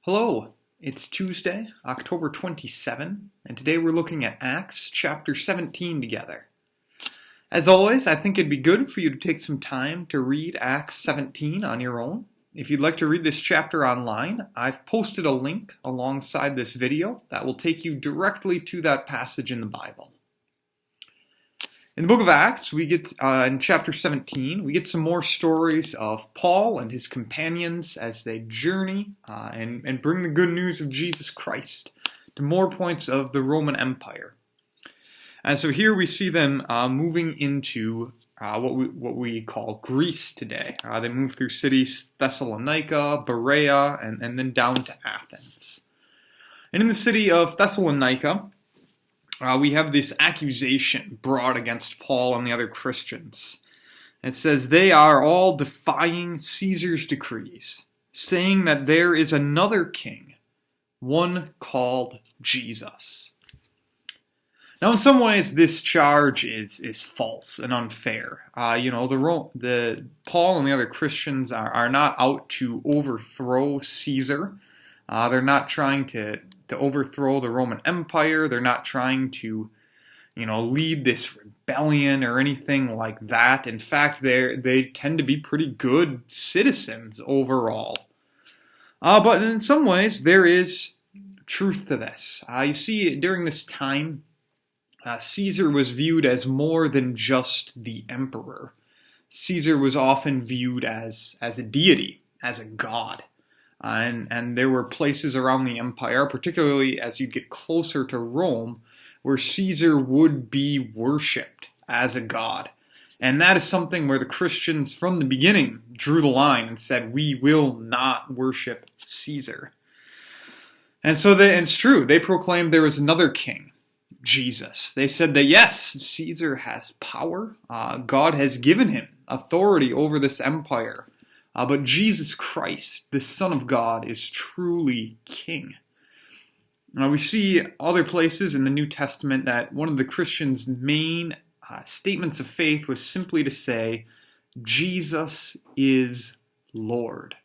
Hello, it's Tuesday, October 27, and today we're looking at Acts chapter 17 together. As always, I think it'd be good for you to take some time to read Acts 17 on your own. If you'd like to read this chapter online, I've posted a link alongside this video that will take you directly to that passage in the Bible. In the book of Acts, we get, in chapter 17, we get some more stories of Paul and his companions as they journey and bring the good news of Jesus Christ to more points of the Roman Empire. And so here we see them moving into what we call Greece today. They move through cities Thessalonica, Berea, and then down to Athens. And in the city of Thessalonica, we have this accusation brought against Paul and the other Christians. It says they are all defying Caesar's decrees, saying that there is another king, one called Jesus. Now, in some ways, this charge is false and unfair. Paul and the other Christians are not out to overthrow Caesar. They're not trying to overthrow the Roman Empire. They're not trying to, lead this rebellion or anything like that. In fact, they tend to be pretty good citizens overall. But in some ways, there is truth to this. You see, during this time, Caesar was viewed as more than just the emperor. Caesar was often viewed as a deity, as a god. And there were places around the empire, particularly as you get closer to Rome, where Caesar would be worshipped as a god. And that is something where the Christians from the beginning drew the line and said, we will not worship Caesar. And so it's true, they proclaimed there was another king, Jesus. They said that yes, Caesar has power. God has given him authority over this empire. But Jesus Christ, the Son of God, is truly King. We see other places in the New Testament that one of the Christians' main statements of faith was simply to say, Jesus is Lord.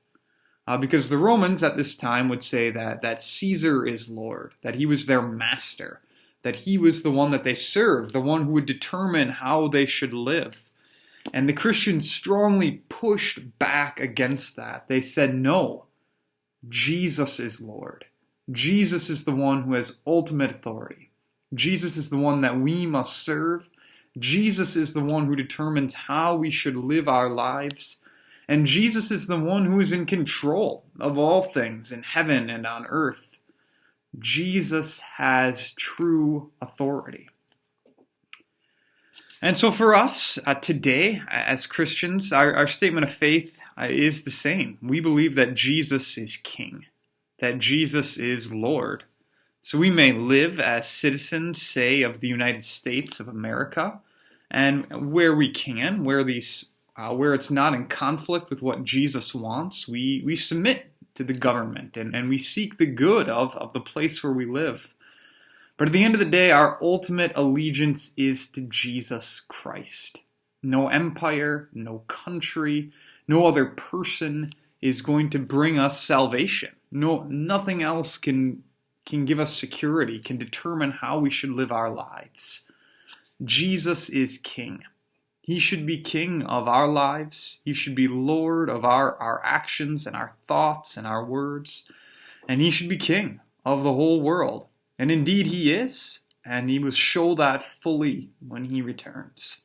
Because the Romans at this time would say that Caesar is Lord, that he was their master, that he was the one that they served, the one who would determine how they should live. And the Christians strongly pushed back against that. They said, no, Jesus is Lord. Jesus is the one who has ultimate authority. Jesus is the one that we must serve. Jesus is the one who determines how we should live our lives. And Jesus is the one who is in control of all things in heaven and on earth. Jesus has true authority. And so for us today, as Christians, our statement of faith is the same. We believe that Jesus is King, that Jesus is Lord. So we may live as citizens, say, of the United States of America, and where we can, where it's not in conflict with what Jesus wants, we submit to the government and we seek the good of the place where we live. But at the end of the day, our ultimate allegiance is to Jesus Christ. No empire, no country, no other person is going to bring us salvation. Nothing else can give us security, can determine how we should live our lives. Jesus is King. He should be King of our lives. He should be Lord of our actions and our thoughts and our words. And he should be King of the whole world. And indeed he is, and he will show that fully when he returns.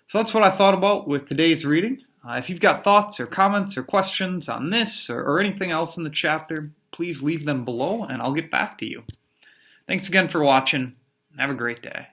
So that's what I thought about with today's reading. If you've got thoughts or comments or questions on this or anything else in the chapter, please leave them below and I'll get back to you. Thanks again for watching. Have a great day.